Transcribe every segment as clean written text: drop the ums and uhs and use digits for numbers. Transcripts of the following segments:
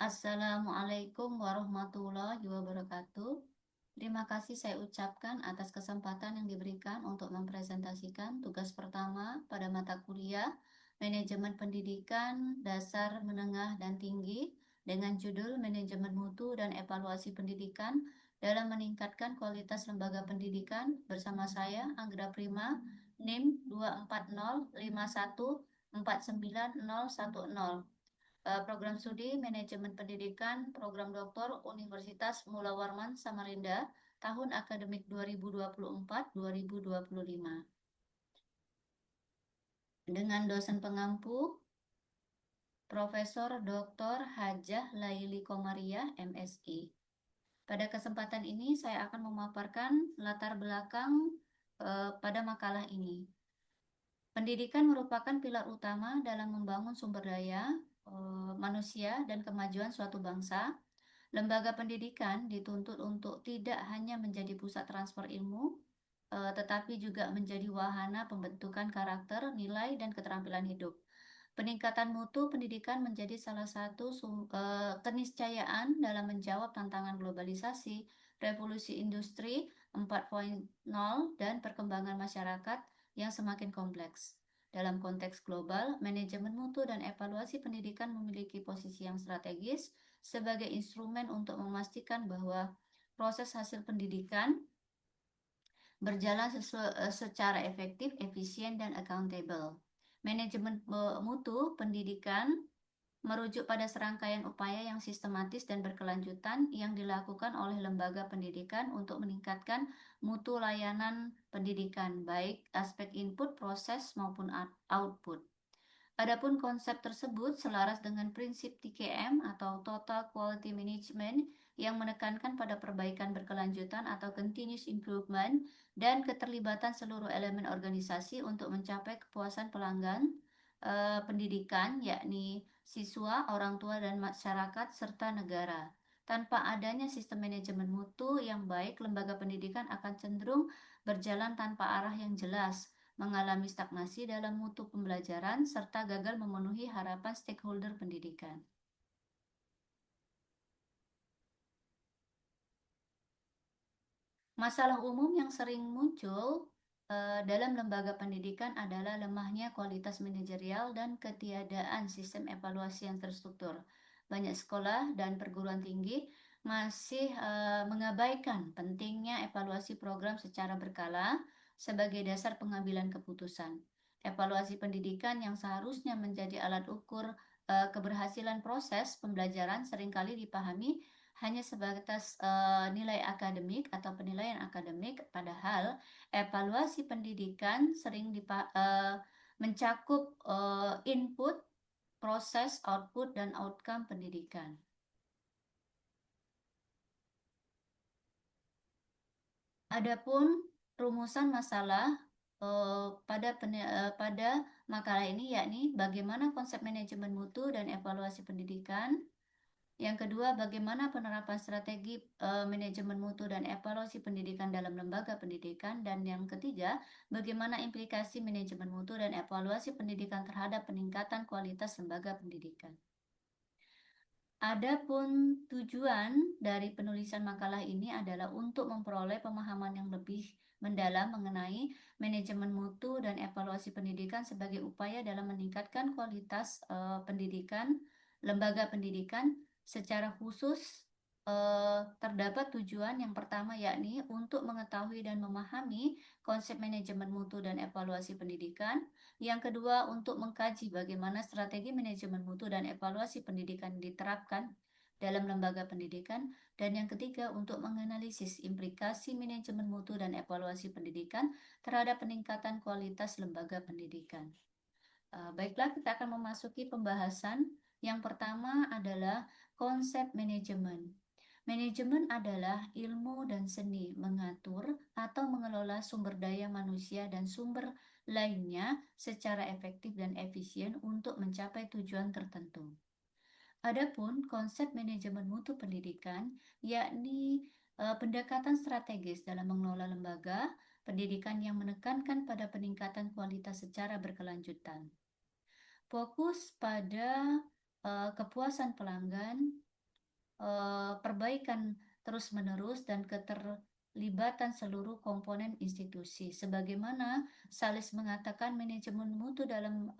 Assalamualaikum warahmatullahi wabarakatuh. Terima kasih saya ucapkan atas kesempatan yang diberikan untuk mempresentasikan tugas pertama pada mata kuliah Manajemen Pendidikan Dasar Menengah dan Tinggi dengan judul Manajemen Mutu dan Evaluasi Pendidikan dalam meningkatkan kualitas lembaga pendidikan bersama saya Anggra Prima NIM 240514910. Program studi Manajemen Pendidikan Program Doktor Universitas Mula Warman Samarinda tahun akademik 2024-2025 dengan dosen pengampu Profesor Dr. Hajah Laili Komariah MSI. Pada kesempatan ini saya akan memaparkan latar belakang pada makalah ini. Pendidikan merupakan pilar utama dalam membangun sumber daya manusia dan kemajuan suatu bangsa. Lembaga pendidikan dituntut untuk tidak hanya menjadi pusat transfer ilmu, tetapi juga menjadi wahana pembentukan karakter, nilai, dan keterampilan hidup. Peningkatan mutu pendidikan menjadi salah satu keniscayaan dalam menjawab tantangan globalisasi, revolusi industri 4.0, dan perkembangan masyarakat yang semakin kompleks. Dalam konteks global, manajemen mutu dan evaluasi pendidikan memiliki posisi yang strategis sebagai instrumen untuk memastikan bahwa proses hasil pendidikan berjalan secara efektif, efisien, dan accountable. Manajemen mutu pendidikan merujuk pada serangkaian upaya yang sistematis dan berkelanjutan yang dilakukan oleh lembaga pendidikan untuk meningkatkan mutu layanan pendidikan, baik aspek input, proses, maupun output. Adapun konsep tersebut selaras dengan prinsip TKM atau Total Quality Management yang menekankan pada perbaikan berkelanjutan atau continuous improvement dan keterlibatan seluruh elemen organisasi untuk mencapai kepuasan pelanggan pendidikan, yakni siswa, orang tua, dan masyarakat, serta negara. Tanpa adanya sistem manajemen mutu yang baik, lembaga pendidikan akan cenderung berjalan tanpa arah yang jelas, mengalami stagnasi dalam mutu pembelajaran, serta gagal memenuhi harapan stakeholder pendidikan. Masalah umum yang sering muncul dalam lembaga pendidikan adalah lemahnya kualitas manajerial dan ketiadaan sistem evaluasi yang terstruktur. Banyak sekolah dan perguruan tinggi masih mengabaikan pentingnya evaluasi program secara berkala sebagai dasar pengambilan keputusan. Evaluasi pendidikan yang seharusnya menjadi alat ukur keberhasilan proses pembelajaran seringkali dipahami hanya sebatas nilai akademik atau penilaian akademik, padahal evaluasi pendidikan sering mencakup input, proses, output, dan outcome pendidikan. Adapun rumusan masalah pada makalah ini yakni bagaimana konsep manajemen mutu dan evaluasi pendidikan. Yang kedua, bagaimana penerapan strategi manajemen mutu dan evaluasi pendidikan dalam lembaga pendidikan. Dan yang ketiga, bagaimana implikasi manajemen mutu dan evaluasi pendidikan terhadap peningkatan kualitas lembaga pendidikan. Adapun tujuan dari penulisan makalah ini adalah untuk memperoleh pemahaman yang lebih mendalam mengenai manajemen mutu dan evaluasi pendidikan sebagai upaya dalam meningkatkan kualitas pendidikan, lembaga pendidikan. Secara khusus, terdapat tujuan yang pertama yakni untuk mengetahui dan memahami konsep manajemen mutu dan evaluasi pendidikan. Yang kedua, untuk mengkaji bagaimana strategi manajemen mutu dan evaluasi pendidikan diterapkan dalam lembaga pendidikan. Dan yang ketiga, untuk menganalisis implikasi manajemen mutu dan evaluasi pendidikan terhadap peningkatan kualitas lembaga pendidikan. Baiklah, kita akan memasuki pembahasan. Yang pertama adalah konsep manajemen. Manajemen adalah ilmu dan seni mengatur atau mengelola sumber daya manusia dan sumber lainnya secara efektif dan efisien untuk mencapai tujuan tertentu. Adapun konsep manajemen mutu pendidikan yakni pendekatan strategis dalam mengelola lembaga pendidikan yang menekankan pada peningkatan kualitas secara berkelanjutan. Fokus pada kepuasan pelanggan, perbaikan terus-menerus dan keterlibatan seluruh komponen institusi. Sebagaimana Salis mengatakan, manajemen mutu dalam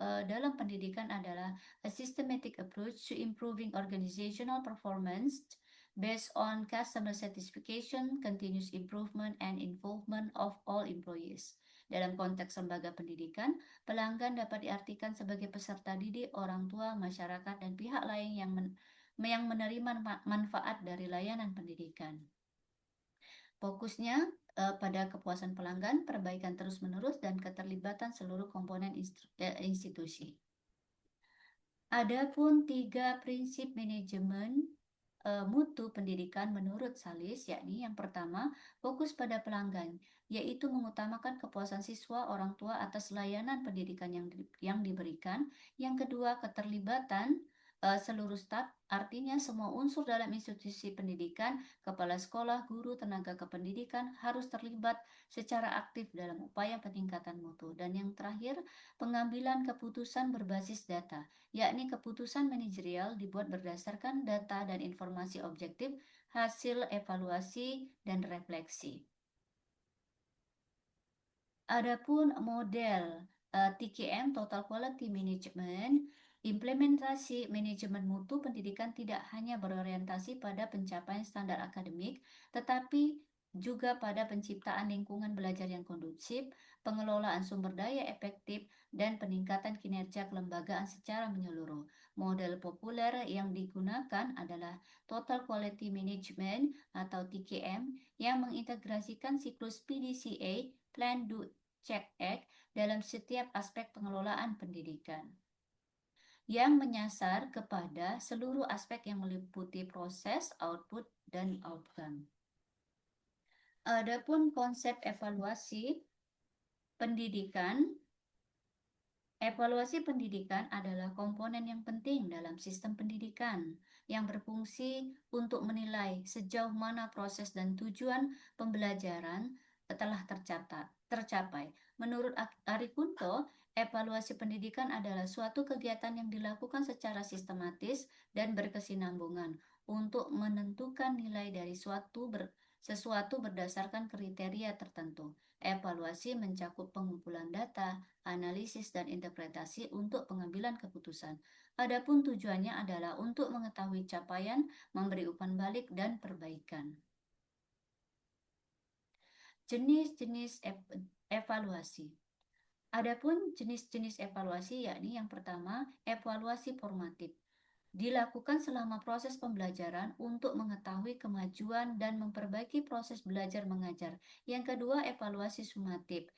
pendidikan adalah a systematic approach to improving organizational performance based on customer satisfaction, continuous improvement, and involvement of all employees. Dalam konteks lembaga pendidikan, pelanggan dapat diartikan sebagai peserta didik, orang tua, masyarakat, dan pihak lain yang menerima manfaat dari layanan pendidikan. Fokusnya pada kepuasan pelanggan, perbaikan terus-menerus, dan keterlibatan seluruh komponen institusi. Adapun 3 prinsip manajemen mutu pendidikan menurut Salis, yakni yang pertama, fokus pada pelanggan, yaitu mengutamakan kepuasan siswa, orang tua atas layanan pendidikan yang diberikan. Yang kedua, keterlibatan seluruh staf, artinya semua unsur dalam institusi pendidikan, kepala sekolah, guru, tenaga kependidikan harus terlibat secara aktif dalam upaya peningkatan mutu. Dan yang terakhir, pengambilan keputusan berbasis data, yakni keputusan manajerial dibuat berdasarkan data dan informasi objektif, hasil evaluasi dan refleksi. Adapun model TQM, Total Quality Management, implementasi manajemen mutu pendidikan tidak hanya berorientasi pada pencapaian standar akademik, tetapi juga pada penciptaan lingkungan belajar yang kondusif, pengelolaan sumber daya efektif, dan peningkatan kinerja kelembagaan secara menyeluruh. Model populer yang digunakan adalah Total Quality Management atau TQM yang mengintegrasikan siklus PDCA, Plan, Do, Check, Act dalam setiap aspek pengelolaan pendidikan, yang menyasar kepada seluruh aspek yang meliputi proses, output, dan outcome. Adapun konsep evaluasi pendidikan, evaluasi pendidikan adalah komponen yang penting dalam sistem pendidikan yang berfungsi untuk menilai sejauh mana proses dan tujuan pembelajaran telah tercapai. Menurut Ari Kunto, evaluasi pendidikan adalah suatu kegiatan yang dilakukan secara sistematis dan berkesinambungan untuk menentukan nilai dari sesuatu berdasarkan kriteria tertentu. Evaluasi mencakup pengumpulan data, analisis, dan interpretasi untuk pengambilan keputusan. Adapun tujuannya adalah untuk mengetahui capaian, memberi umpan balik, dan perbaikan. Jenis-jenis evaluasi. Adapun jenis-jenis evaluasi, yakni yang pertama, evaluasi formatif. Dilakukan selama proses pembelajaran untuk mengetahui kemajuan dan memperbaiki proses belajar mengajar. Yang kedua, evaluasi sumatif.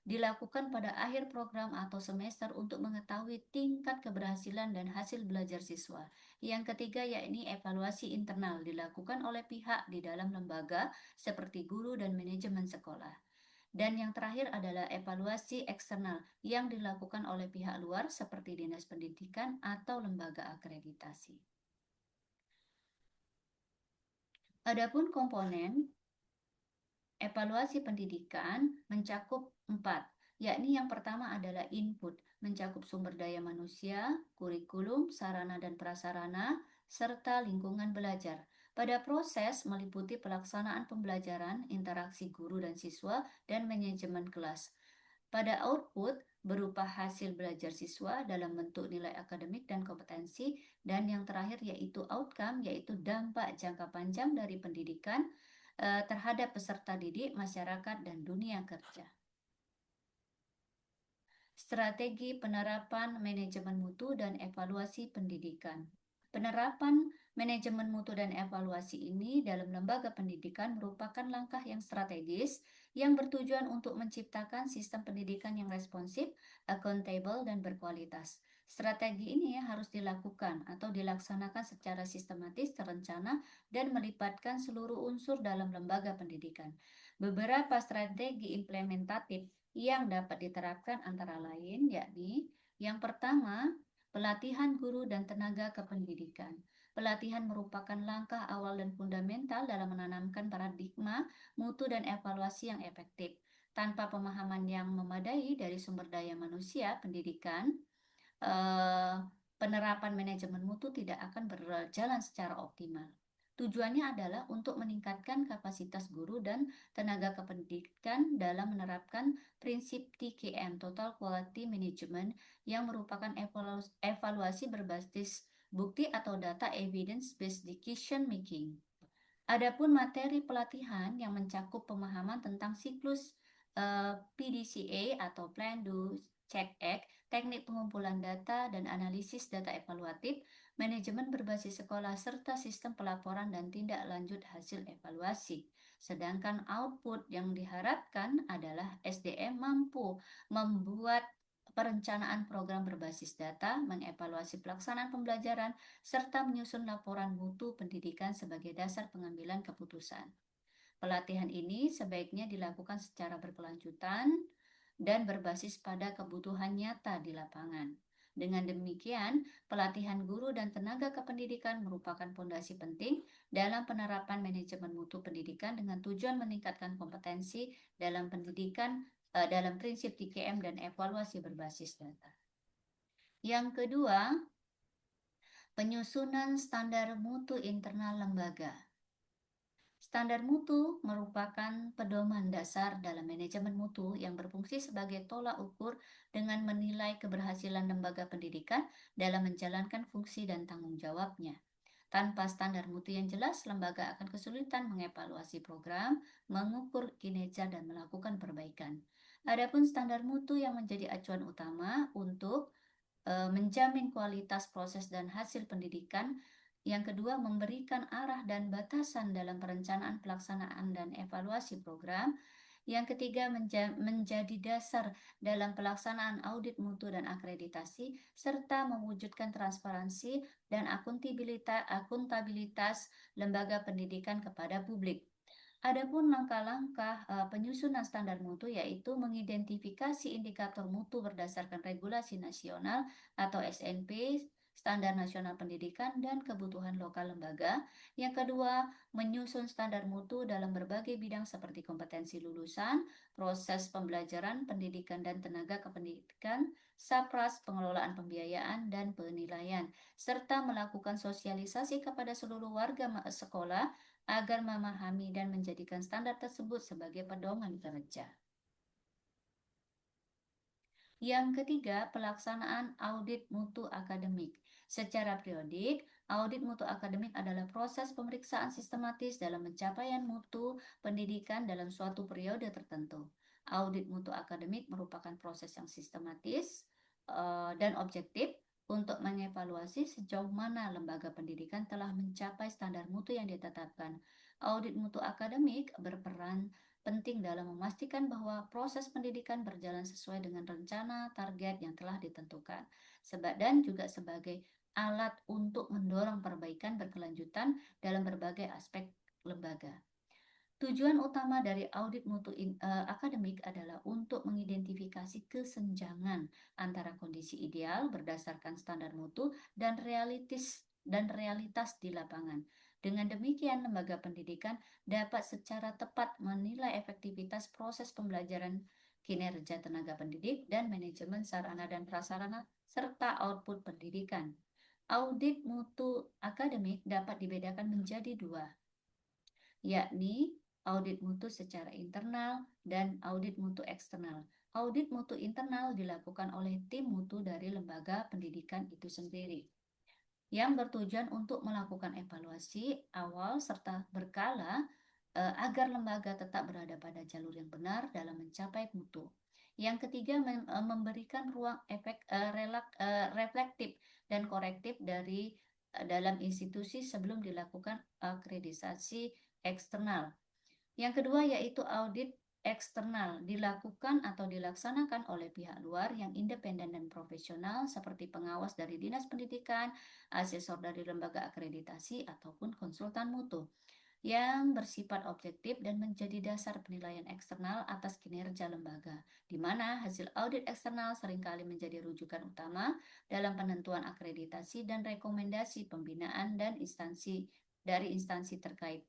Dilakukan pada akhir program atau semester untuk mengetahui tingkat keberhasilan dan hasil belajar siswa. Yang ketiga, yakni evaluasi internal, dilakukan oleh pihak di dalam lembaga seperti guru dan manajemen sekolah. Dan yang terakhir adalah evaluasi eksternal yang dilakukan oleh pihak luar seperti Dinas Pendidikan atau lembaga akreditasi. Adapun komponen evaluasi pendidikan mencakup 4, yakni yang pertama adalah input, mencakup sumber daya manusia, kurikulum, sarana dan prasarana, serta lingkungan belajar. Pada proses meliputi pelaksanaan pembelajaran, interaksi guru dan siswa, dan manajemen kelas. Pada output berupa hasil belajar siswa dalam bentuk nilai akademik dan kompetensi, dan yang terakhir yaitu outcome, yaitu dampak jangka panjang dari pendidikan terhadap peserta didik, masyarakat, dan dunia kerja. Strategi penerapan manajemen mutu dan evaluasi pendidikan. Penerapan manajemen mutu dan evaluasi ini dalam lembaga pendidikan merupakan langkah yang strategis yang bertujuan untuk menciptakan sistem pendidikan yang responsif, accountable, dan berkualitas. Strategi ini harus dilakukan atau dilaksanakan secara sistematis, terencana, dan melibatkan seluruh unsur dalam lembaga pendidikan. Beberapa strategi implementatif yang dapat diterapkan antara lain yakni yang pertama, pelatihan guru dan tenaga kependidikan. Pelatihan merupakan langkah awal dan fundamental dalam menanamkan paradigma mutu dan evaluasi yang efektif. Tanpa pemahaman yang memadai dari sumber daya manusia pendidikan, penerapan manajemen mutu tidak akan berjalan secara optimal. Tujuannya adalah untuk meningkatkan kapasitas guru dan tenaga kependidikan dalam menerapkan prinsip TQM, Total Quality Management, yang merupakan evaluasi berbasis bukti atau data evidence-based decision making. Adapun materi pelatihan yang mencakup pemahaman tentang siklus PDCA atau Plan, Do, Check, Act, teknik pengumpulan data dan analisis data evaluatif, manajemen berbasis sekolah, serta sistem pelaporan dan tindak lanjut hasil evaluasi. Sedangkan output yang diharapkan adalah SDM mampu membuat perencanaan program berbasis data, mengevaluasi pelaksanaan pembelajaran, serta menyusun laporan mutu pendidikan sebagai dasar pengambilan keputusan. Pelatihan ini sebaiknya dilakukan secara berkelanjutan dan berbasis pada kebutuhan nyata di lapangan. Dengan demikian, pelatihan guru dan tenaga kependidikan merupakan fondasi penting dalam penerapan manajemen mutu pendidikan dengan tujuan meningkatkan kompetensi dalam pendidikan dalam prinsip TKM dan evaluasi berbasis data. Yang kedua, penyusunan standar mutu internal lembaga. Standar mutu merupakan pedoman dasar dalam manajemen mutu yang berfungsi sebagai tolak ukur dengan menilai keberhasilan lembaga pendidikan dalam menjalankan fungsi dan tanggung jawabnya. Tanpa standar mutu yang jelas, lembaga akan kesulitan mengevaluasi program, mengukur kinerja, dan melakukan perbaikan. Adapun standar mutu yang menjadi acuan utama untuk menjamin kualitas proses dan hasil pendidikan. Yang kedua, memberikan arah dan batasan dalam perencanaan, pelaksanaan, dan evaluasi program. Yang ketiga, menjadi dasar dalam pelaksanaan audit mutu dan akreditasi, serta mewujudkan transparansi dan akuntabilitas lembaga pendidikan kepada publik. Adapun langkah-langkah penyusunan standar mutu yaitu mengidentifikasi indikator mutu berdasarkan regulasi nasional atau SNP, Standar Nasional Pendidikan, dan kebutuhan lokal lembaga. Yang kedua, menyusun standar mutu dalam berbagai bidang seperti kompetensi lulusan, proses pembelajaran, pendidikan dan tenaga kependidikan, SAPRAS, pengelolaan pembiayaan dan penilaian, serta melakukan sosialisasi kepada seluruh warga sekolah agar memahami dan menjadikan standar tersebut sebagai pedoman kerja. Yang ketiga, pelaksanaan audit mutu akademik. Secara periodik, audit mutu akademik adalah proses pemeriksaan sistematis dalam pencapaian mutu pendidikan dalam suatu periode tertentu. Audit mutu akademik merupakan proses yang sistematis dan objektif untuk mengevaluasi sejauh mana lembaga pendidikan telah mencapai standar mutu yang ditetapkan. Audit mutu akademik berperan penting dalam memastikan bahwa proses pendidikan berjalan sesuai dengan rencana target yang telah ditentukan, dan juga sebagai alat untuk mendorong perbaikan berkelanjutan dalam berbagai aspek lembaga. Tujuan utama dari audit mutu akademik adalah untuk mengidentifikasi kesenjangan antara kondisi ideal berdasarkan standar mutu dan realitas di lapangan. Dengan demikian, lembaga pendidikan dapat secara tepat menilai efektivitas proses pembelajaran, kinerja tenaga pendidik, dan manajemen sarana dan prasarana, serta output pendidikan. Audit mutu akademik dapat dibedakan menjadi dua, yakni audit mutu secara internal dan audit mutu eksternal. Audit mutu internal dilakukan oleh tim mutu dari lembaga pendidikan itu sendiri, yang bertujuan untuk melakukan evaluasi awal serta berkala agar lembaga tetap berada pada jalur yang benar dalam mencapai mutu. Yang ketiga, memberikan ruang reflektif dan korektif dalam institusi sebelum dilakukan akreditasi eksternal. Yang kedua yaitu audit eksternal, dilakukan atau dilaksanakan oleh pihak luar yang independen dan profesional seperti pengawas dari Dinas Pendidikan, asesor dari lembaga akreditasi, ataupun konsultan mutu, yang bersifat objektif dan menjadi dasar penilaian eksternal atas kinerja lembaga, di mana hasil audit eksternal seringkali menjadi rujukan utama dalam penentuan akreditasi dan rekomendasi pembinaan dan instansi terkait.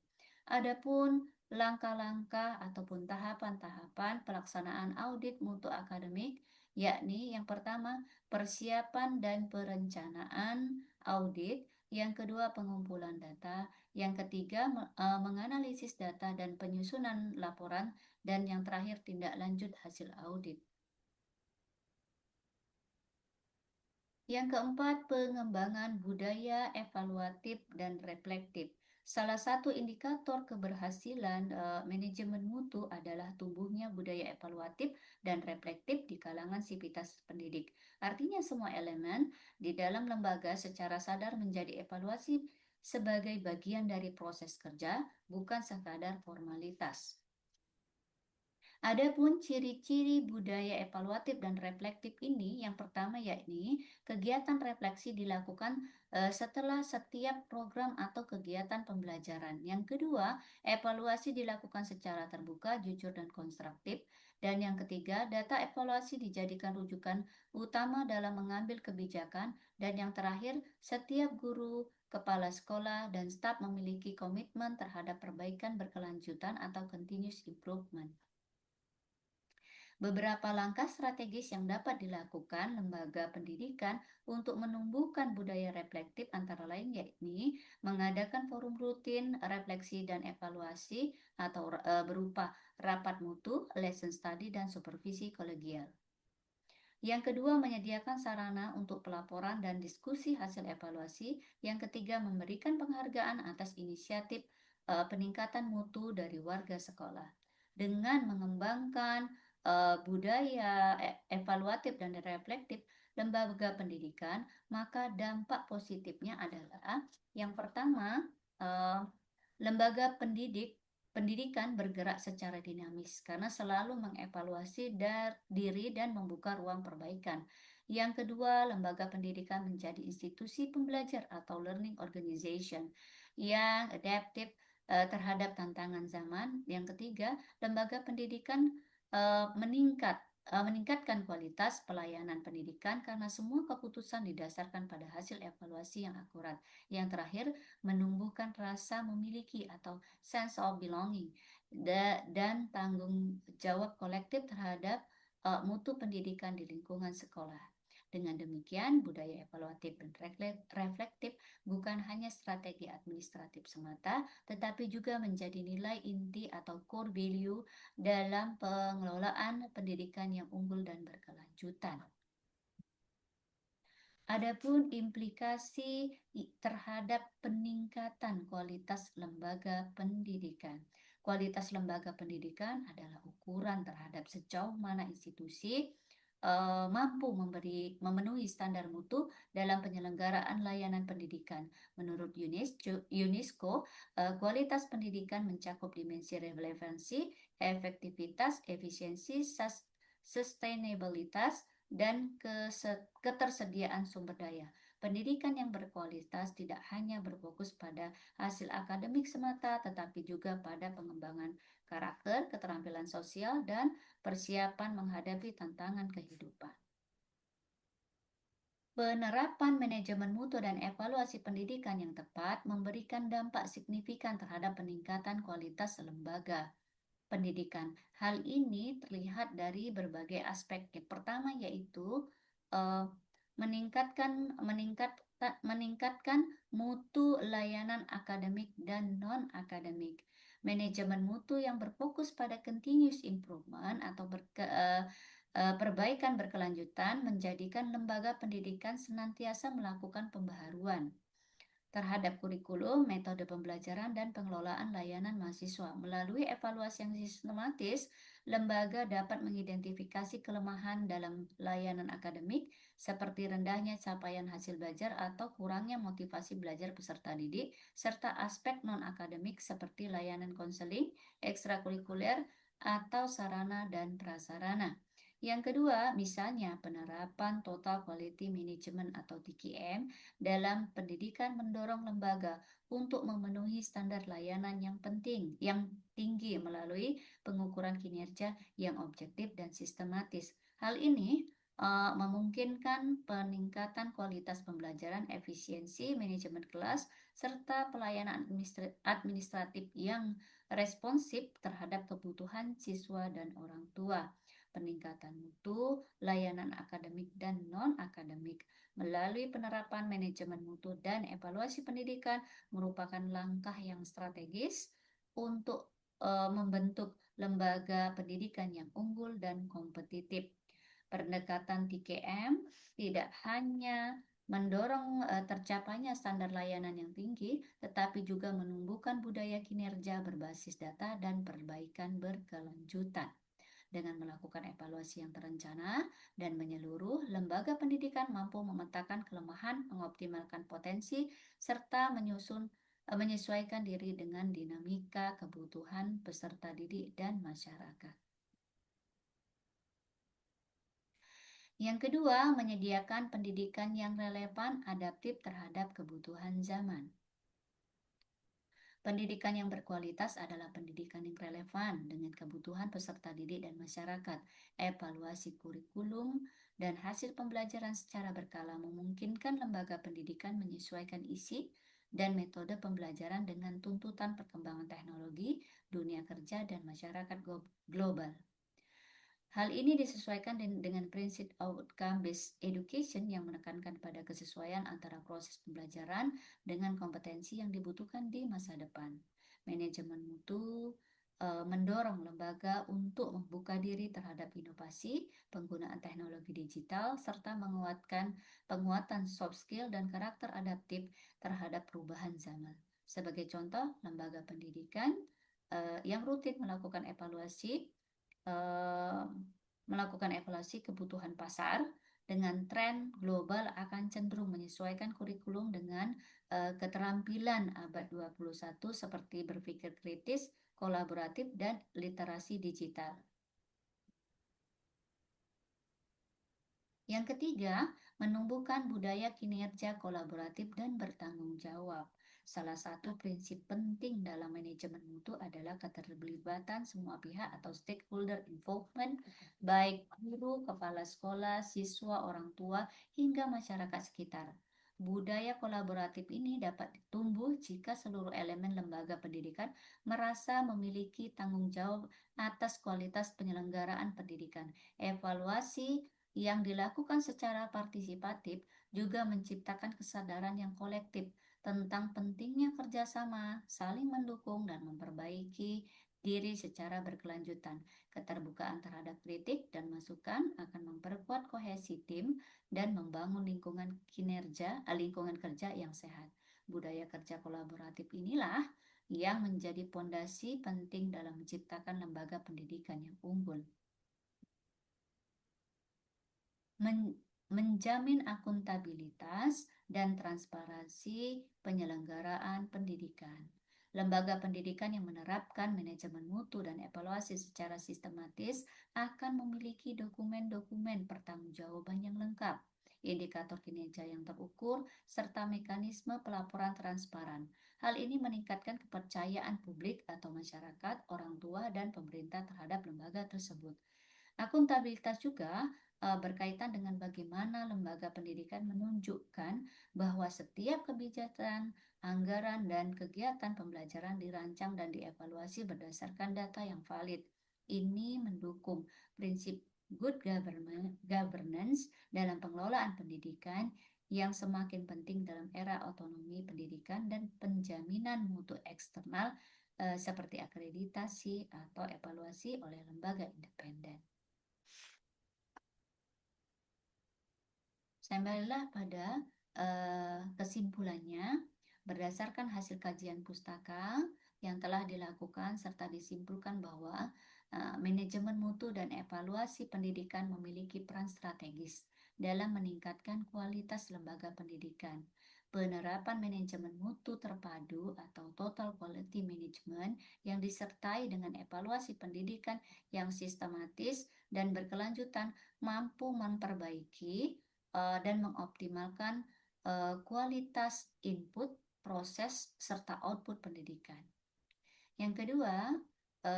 Adapun langkah-langkah ataupun tahapan-tahapan pelaksanaan audit mutu akademik, yakni yang pertama, persiapan dan perencanaan audit Yang kedua, pengumpulan data. Yang ketiga, menganalisis data dan penyusunan laporan. Dan yang terakhir, tindak lanjut hasil audit. Yang keempat, pengembangan budaya evaluatif dan reflektif. Salah satu indikator keberhasilan manajemen mutu adalah tumbuhnya budaya evaluatif dan reflektif di kalangan sivitas pendidik. Artinya semua elemen di dalam lembaga secara sadar menjadi evaluasi sebagai bagian dari proses kerja, bukan sekadar formalitas. Adapun ciri-ciri budaya evaluatif dan reflektif ini, yang pertama yakni kegiatan refleksi dilakukan setelah setiap program atau kegiatan pembelajaran. Yang kedua, evaluasi dilakukan secara terbuka, jujur, dan konstruktif. Dan yang ketiga, data evaluasi dijadikan rujukan utama dalam mengambil kebijakan. Dan yang terakhir, setiap guru, kepala sekolah, dan staf memiliki komitmen terhadap perbaikan berkelanjutan atau continuous improvement. Beberapa langkah strategis yang dapat dilakukan lembaga pendidikan untuk menumbuhkan budaya reflektif antara lain yakni mengadakan forum rutin, refleksi dan evaluasi atau berupa rapat mutu, lesson study dan supervisi kolegial. Yang kedua, menyediakan sarana untuk pelaporan dan diskusi hasil evaluasi. Yang ketiga, memberikan penghargaan atas inisiatif peningkatan mutu dari warga sekolah. Dengan mengembangkan budaya evaluatif dan reflektif lembaga pendidikan, maka dampak positifnya adalah yang pertama, lembaga pendidikan bergerak secara dinamis karena selalu mengevaluasi diri dan membuka ruang perbaikan. Yang kedua, lembaga pendidikan menjadi institusi pembelajar atau learning organization yang adaptif terhadap tantangan zaman. Yang ketiga, lembaga pendidikan meningkatkan kualitas pelayanan pendidikan karena semua keputusan didasarkan pada hasil evaluasi yang akurat. Yang terakhir, menumbuhkan rasa memiliki atau sense of belonging dan tanggung jawab kolektif terhadap mutu pendidikan di lingkungan sekolah. Dengan demikian, budaya evaluatif dan reflektif bukan hanya strategi administratif semata, tetapi juga menjadi nilai inti atau core value dalam pengelolaan pendidikan yang unggul dan berkelanjutan. Adapun implikasi terhadap peningkatan kualitas lembaga pendidikan. Kualitas lembaga pendidikan adalah ukuran terhadap sejauh mana institusi mampu memenuhi standar mutu dalam penyelenggaraan layanan pendidikan. Menurut UNESCO, kualitas pendidikan mencakup dimensi relevansi, efektivitas, efisiensi, sustainabilitas, dan ketersediaan sumber daya. Pendidikan yang berkualitas tidak hanya berfokus pada hasil akademik semata, tetapi juga pada pengembangan karakter, keterampilan sosial, dan persiapan menghadapi tantangan kehidupan. Penerapan manajemen mutu dan evaluasi pendidikan yang tepat memberikan dampak signifikan terhadap peningkatan kualitas lembaga pendidikan. Hal ini terlihat dari berbagai aspek. Yang pertama yaitu meningkatkan mutu layanan akademik dan non-akademik. Manajemen mutu yang berfokus pada continuous improvement atau perbaikan berkelanjutan menjadikan lembaga pendidikan senantiasa melakukan pembaharuan terhadap kurikulum, metode pembelajaran, dan pengelolaan layanan mahasiswa. Melalui evaluasi yang sistematis, lembaga dapat mengidentifikasi kelemahan dalam layanan akademik, seperti rendahnya capaian hasil belajar atau kurangnya motivasi belajar peserta didik, serta aspek non-akademik seperti layanan konseling, ekstrakurikuler, atau sarana dan prasarana. Yang kedua, misalnya penerapan Total Quality Management atau TQM dalam pendidikan mendorong lembaga untuk memenuhi standar layanan yang tinggi melalui pengukuran kinerja yang objektif dan sistematis. Hal ini memungkinkan peningkatan kualitas pembelajaran, efisiensi manajemen kelas, serta pelayanan administratif yang responsif terhadap kebutuhan siswa dan orang tua. Peningkatan mutu, layanan akademik dan non-akademik melalui penerapan manajemen mutu dan evaluasi pendidikan merupakan langkah yang strategis untuk membentuk lembaga pendidikan yang unggul dan kompetitif. Pendekatan TKM tidak hanya mendorong tercapainya standar layanan yang tinggi, tetapi juga menumbuhkan budaya kinerja berbasis data dan perbaikan berkelanjutan. Dengan melakukan evaluasi yang terencana dan menyeluruh, lembaga pendidikan mampu memetakan kelemahan, mengoptimalkan potensi, serta menyesuaikan diri dengan dinamika kebutuhan peserta didik dan masyarakat. Yang kedua, menyediakan pendidikan yang relevan, adaptif terhadap kebutuhan zaman. Pendidikan yang berkualitas adalah pendidikan yang relevan dengan kebutuhan peserta didik dan masyarakat. Evaluasi kurikulum dan hasil pembelajaran secara berkala memungkinkan lembaga pendidikan menyesuaikan isi dan metode pembelajaran dengan tuntutan perkembangan teknologi, dunia kerja, dan masyarakat global. Hal ini disesuaikan dengan prinsip outcome-based education yang menekankan pada kesesuaian antara proses pembelajaran dengan kompetensi yang dibutuhkan di masa depan. Manajemen mutu mendorong lembaga untuk membuka diri terhadap inovasi, penggunaan teknologi digital, serta penguatan soft skill dan karakter adaptif terhadap perubahan zaman. Sebagai contoh, lembaga pendidikan yang rutin melakukan evaluasi kebutuhan pasar dengan tren global akan cenderung menyesuaikan kurikulum dengan keterampilan abad 21 seperti berpikir kritis, kolaboratif, dan literasi digital. Yang ketiga, menumbuhkan budaya kinerja kolaboratif dan bertanggung jawab. Salah satu prinsip penting dalam manajemen mutu adalah keterlibatan semua pihak atau stakeholder involvement, baik guru, kepala sekolah, siswa, orang tua, hingga masyarakat sekitar. Budaya kolaboratif ini dapat tumbuh jika seluruh elemen lembaga pendidikan merasa memiliki tanggung jawab atas kualitas penyelenggaraan pendidikan. Evaluasi yang dilakukan secara partisipatif juga menciptakan kesadaran yang kolektif tentang pentingnya kerjasama, saling mendukung, dan memperbaiki diri secara berkelanjutan. Keterbukaan terhadap kritik dan masukan akan memperkuat kohesi tim dan membangun lingkungan kerja yang sehat. Budaya kerja kolaboratif inilah yang menjadi pondasi penting dalam menciptakan lembaga pendidikan yang unggul. Menjamin akuntabilitas dan transparansi penyelenggaraan pendidikan. Lembaga pendidikan yang menerapkan manajemen mutu dan evaluasi secara sistematis akan memiliki dokumen-dokumen pertanggungjawaban yang lengkap, indikator kinerja yang terukur, serta mekanisme pelaporan transparan. Hal ini meningkatkan kepercayaan publik atau masyarakat, orang tua, dan pemerintah terhadap lembaga tersebut. Akuntabilitas juga berkaitan dengan bagaimana lembaga pendidikan menunjukkan bahwa setiap kebijakan, anggaran, dan kegiatan pembelajaran dirancang dan dievaluasi berdasarkan data yang valid. Ini mendukung prinsip good governance dalam pengelolaan pendidikan yang semakin penting dalam era otonomi pendidikan dan penjaminan mutu eksternal seperti akreditasi atau evaluasi oleh lembaga independen. Sampailah pada kesimpulannya, berdasarkan hasil kajian pustaka yang telah dilakukan serta disimpulkan bahwa manajemen mutu dan evaluasi pendidikan memiliki peran strategis dalam meningkatkan kualitas lembaga pendidikan. Penerapan manajemen mutu terpadu atau total quality management yang disertai dengan evaluasi pendidikan yang sistematis dan berkelanjutan mampu memperbaiki dan mengoptimalkan kualitas input, proses, serta output pendidikan. Yang kedua,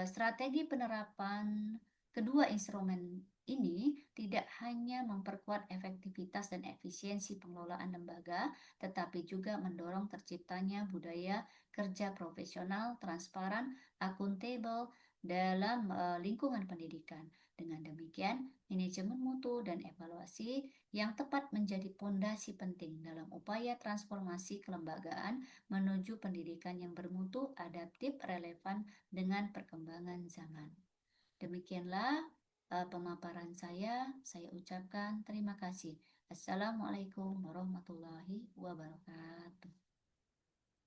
strategi penerapan kedua instrumen ini tidak hanya memperkuat efektivitas dan efisiensi pengelolaan lembaga, tetapi juga mendorong terciptanya budaya kerja profesional, transparan, akuntabel, dalam lingkungan pendidikan. Dengan demikian, manajemen mutu dan evaluasi yang tepat menjadi pondasi penting dalam upaya transformasi kelembagaan menuju pendidikan yang bermutu, adaptif, relevan dengan perkembangan zaman. Demikianlah pemaparan saya. Saya ucapkan terima kasih. Assalamualaikum warahmatullahi wabarakatuh.